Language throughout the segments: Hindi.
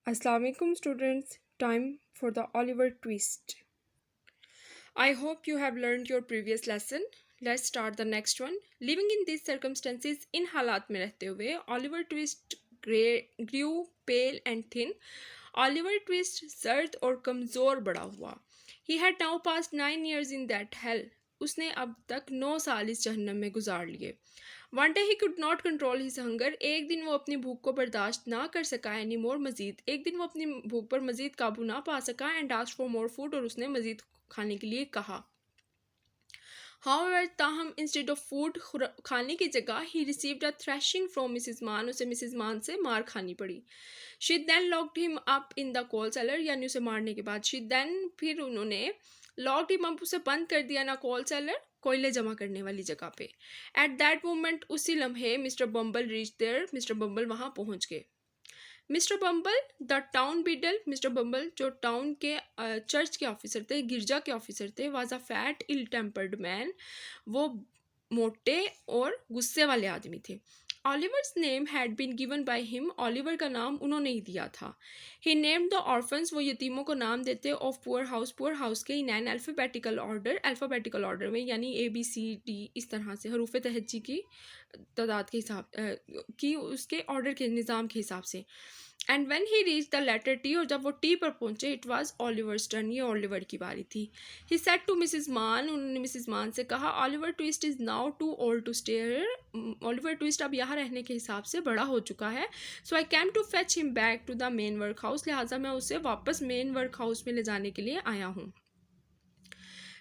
Assalamualaikum students, time for the Oliver twist. I hope you have learned your previous lesson. Let's start the next one. Living in these circumstances, in हालात में रहते हुए, Oliver Twist grew pale and thin. Oliver Twist सर्द और कमज़ोर बड़ा हुआ. He had now passed 9 years in that hell. उसने अब तक 9 साल इस जहन्नम में गुजार लिए. One day he could not control his hunger. एक दिन वो अपनी भूख को बर्दाश्त ना कर सका एनी मोर मज़ीद. एक दिन वो अपनी भूख पर मज़ीद काबू ना पा सका and asked for more food. और उसने मज़ीद खाने के लिए कहा. However, ताहम इंस्टेड ऑफ फूड खाने की जगह ही received a thrashing from Mrs Mann. उसे मिसिज मान से मार खानी पड़ी. She then locked him up in the coal cellar. यानी उसे मारने के बाद शी दैन फिर उन्होंने लॉक्ड हिम अप उसे बंद कर दिया ना कोल सेलर कोयले जमा करने वाली जगह पे. एट दैट मोमेंट उसी लम्हे mister Bumble reach there. Mister Bumble वहाँ पहुँच गए. Mister Bumble the town beadle. Mister Bumble जो टाउन के चर्च के ऑफिसर थे, गिरजा के ऑफिसर थे, was a fat ill tempered man. वो मोटे और गुस्से वाले आदमी थे. Oliver's name had been given by him. Oliver का नाम उन्होंने ही दिया था. He named the orphans. वो यतीमों को नाम देते ऑफ पुअर हाउस के in an alphabetical order. Alphabetical order में यानी ABCD इस तरह से हरूफ तहज्जी की तादाद के हिसाब की उसके ऑर्डर के निज़ाम के हिसाब से. And when he reach the letter T. और जब वो T पर पहुंचे इट वाज ऑलिवर्स टर्न. ये ऑलिवर की बारी थी. ही सेड टू मिसिज मान. उन्होंने मिसिज मान से कहा Oliver Twist is now too old to stay here. Oliver Twist अब यहाँ रहने के हिसाब से बड़ा हो चुका है. So I came to fetch him back to the main work house. लिहाजा मैं उसे वापस मेन वर्क हाउस में ले जाने के लिए आया हूँ.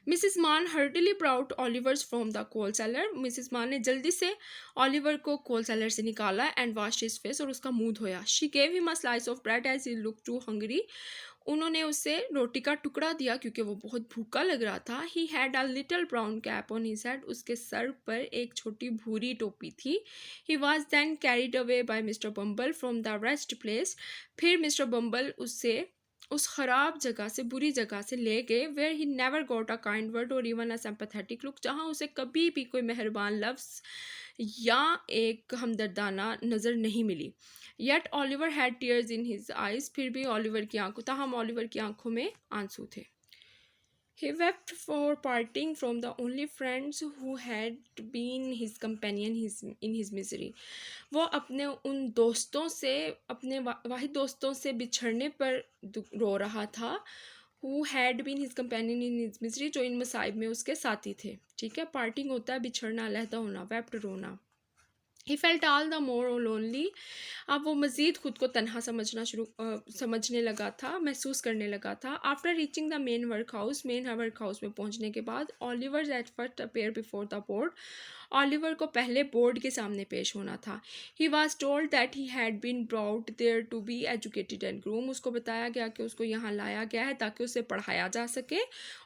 Mrs Mann hurriedly pulled Oliver's from the coal cellar. Mrs Mann ने जल्दी से ऑलिवर को कोल सेलर से निकाला एंड वॉश हिज फेस. और उसका मुंह धोया. She gave him a slice of bread as he look too hungry. उन्होंने उसे रोटी का टुकड़ा दिया क्योंकि वो बहुत भूखा लग रहा था. He had a little brown cap on his head. उसके सर पर एक छोटी भूरी टोपी थी. He was then carried away by Mr Bumble from the rest place. फिर मिस्टर बम्बल उससे उस ख़राब जगह से बुरी जगह से ले गए. Where he never got a kind word और इवन अ सिंपैथेटिक लुक. जहाँ उसे कभी भी कोई मेहरबान लफ्ज़ या एक हमदर्दाना नज़र नहीं मिली. Yet Oliver had tears in his eyes. फिर भी ऑलिवर की आंखों ताहम ऑलिवर की आंखों में आंसू थे. He wept for parting from the only friends who had been his companion in his misery. वो अपने उन दोस्तों से अपने वाहिद दोस्तों से बिछड़ने पर रो रहा था. Who had been his companion in his misery. जो इन मसाइब में उसके साथी थे. ठीक है. पार्टिंग होता है बिछड़ना, अलहदा होना. वेप्ट रोना. He felt all the more lonely. अब वो मज़ीद खुद को तन्हा समझने लगा था, महसूस करने लगा था. After reaching the main work house में पहुंचने के बाद Oliver at first appear before the board. Oliver को पहले बोर्ड के सामने पेश होना था. He was told that he had been brought there to be educated and groom. उसको बताया गया कि उसको यहाँ लाया गया है ताकि उसे पढ़ाया जा सके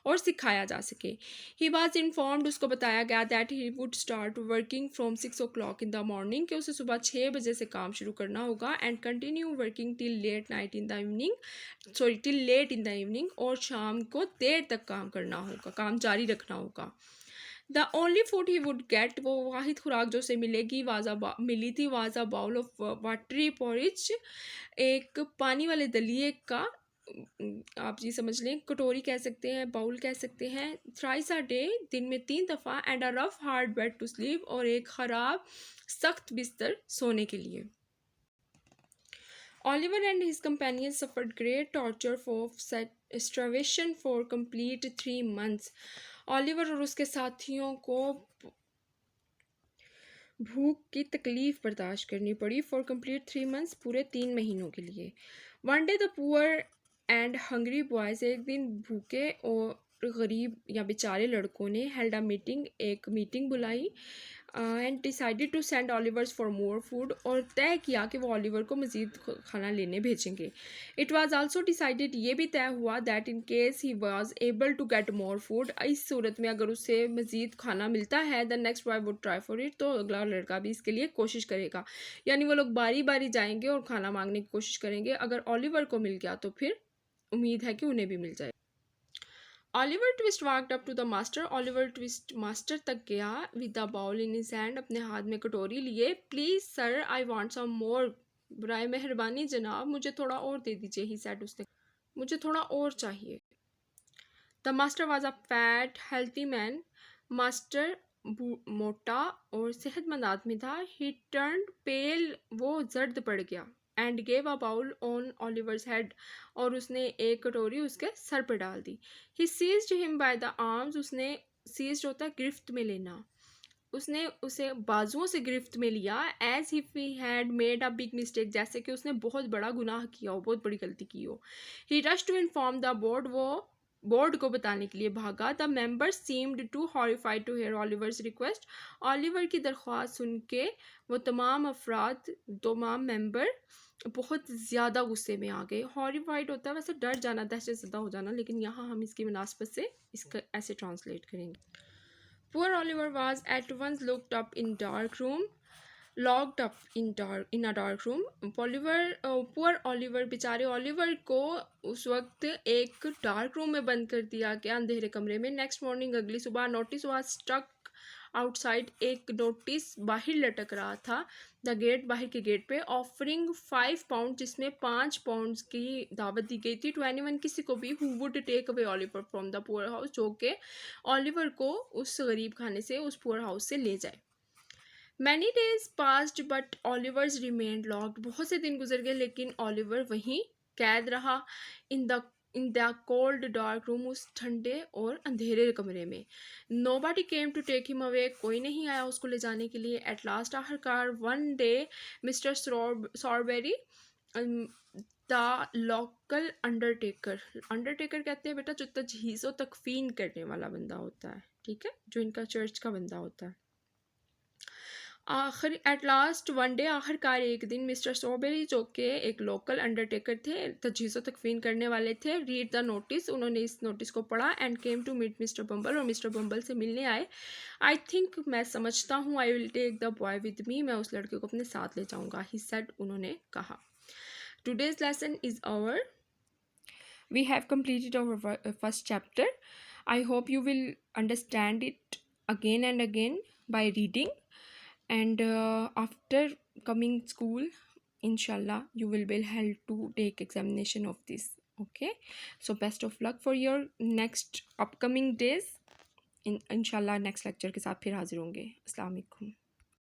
और सिखाया जा सके. He was informed. उसको बताया गया that he would start working from 6 o'clock in the morning. कि उसे सुबह 6 बजे से काम शुरू करना होगा. And continue working till late in the evening. और शाम को देर तक काम करना होगा, काम जारी रखना होगा. The only food he would get. वो वाहिद खुराक जो उसे मिली थी was a bowl of watery porridge. एक पानी वाले दलिए का आप जी समझ लें, कटोरी कह सकते हैं, बाउल कह सकते हैं. Thrice a day. दिन में 3 दफ़ा. And a rough hard bed to sleep. और एक ख़राब सख्त बिस्तर सोने के लिए. Oliver and his companions suffered great torture for starvation for complete 3 months. Oliver और उसके साथियों को भूख की तकलीफ़ बर्दाश्त करनी पड़ी फॉर कंप्लीट 3 months. पूरे 3 महीनों के लिए. One day the poor and hungry boys. एक दिन भूखे और गरीब या बेचारे लड़कों ने हेल्ड अ मीटिंग. एक मीटिंग बुलाई. And decided to send Oliver's for more food. और तय किया कि वो ऑलिवर को मज़ीद खाना लेने भेजेंगे. It was also decided. ये भी तय हुआ that in case he was able to get more food. इस सूरत में अगर उसे मज़ीद खाना मिलता है the next boy would try for it. तो अगला लड़का भी इसके लिए कोशिश करेगा. यानी वो लोग बारी बारी जाएंगे और खाना मांगने की कोशिश करेंगे. अगर ऑलिवर को मिल गया तो फिर उम्मीद है कि उन्हें भी मिल जाए. Oliver Twist walked up to the master. Oliver Twist master तक गया with the bowl in his hand. अपने हाथ में कटोरी लिए. Please sir I want some more बराए मेहरबानी जनाब, मुझे थोड़ा और दे दीजिए, ही सेड, उसने, मुझे थोड़ा और चाहिए। The master was a fat healthy man. Master मोटा और सेहतमंद आदमी था। ही टर्न पेल, वो जर्द पड़ गया। And gave a bowl on Oliver's head, और उसने एक कटोरी उसके सर पर डाल दी। He seized him by the arms, उसने, सीज्ड होता है गिरफ्त में लेना, उसने उसे बाजुओं से गिरफ्त में लिया। As if he had made a big mistake, जैसे कि उसने बहुत बड़ा गुनाह किया हो, बहुत बड़ी गलती की हो। He rush to inform the board, वो बोर्ड को बताने के लिए भागा। The member seemed to horrified to hear Oliver's request, Oliver की दरख्वास्त सुन के वो तमाम अफराद, तमाम मेंबर बहुत ज़्यादा गुस्से में आ गए। हॉरिफाइड होता है वैसे डर जाना, दहशत ज़दा हो जाना, लेकिन यहाँ हम इसकी मुनासबत से इसका ऐसे ट्रांसलेट करेंगे। Poor Oliver was at once locked up in dark room, locked up in a dark room. Poor Oliver, बेचारे ओलिवर को उस वक्त एक डार्क रूम में बंद कर दिया गया, अंधेरे कमरे में। नेक्स्ट मॉर्निंग, अगली सुबह, नोटिस वाज स्टक आउटसाइड, एक नोटिस बाहर लटक रहा था, द गेट, बाहर के गेट पे, ऑफरिंग 5 पाउंड, जिसमें 5 पाउंड की दावत दी गई थी, टू एनीवन, किसी को भी, who would take away Oliver from the poor house, जो कि ओलिवर को उस गरीब खाने से, उस पुअर हाउस से ले जाए। Many days passed but Oliver's remained locked, बहुत से दिन गुजर गए लेकिन ओलिवर वहीं कैद रहा। In the cold dark room, उस ठंडे और अंधेरे कमरे में। Nobody came to take him away, कोई नहीं आया उसको ले जाने के लिए। एट लास्ट, आखिरकार, one day, mister Sowerberry, the local undertaker, undertaker कहते हैं बेटा जो तजहीज़ व तकफीन करने वाला बंदा होता है, ठीक है, जो इनका चर्च का बंदा होता है। आखिर एट लास्ट वन डे, आखिरकार एक दिन, मिस्टर स्ट्रॉबेरी, जो कि एक लोकल अंडरटेकर थे, तजहीज़ तकफीन करने वाले थे, रीड द नोटिस, उन्होंने इस नोटिस को पढ़ा। And came to meet mister Bumble, और मिस्टर बम्बल से मिलने आए। आई थिंक, मैं समझता हूँ, I will take the boy with me, मैं उस लड़के को अपने साथ ले जाऊँगा, ही सेड, उन्होंने कहा। Today's lesson is over, we have completed our first chapter. I hope you will understand it again and again by reading, and after coming school, inshallah, you will be held to take examination of this. Okay, so best of luck for your next upcoming days. inshallah next lecture के साथ फिर हाजिर होंगे। अस्सलाम वालेकुम।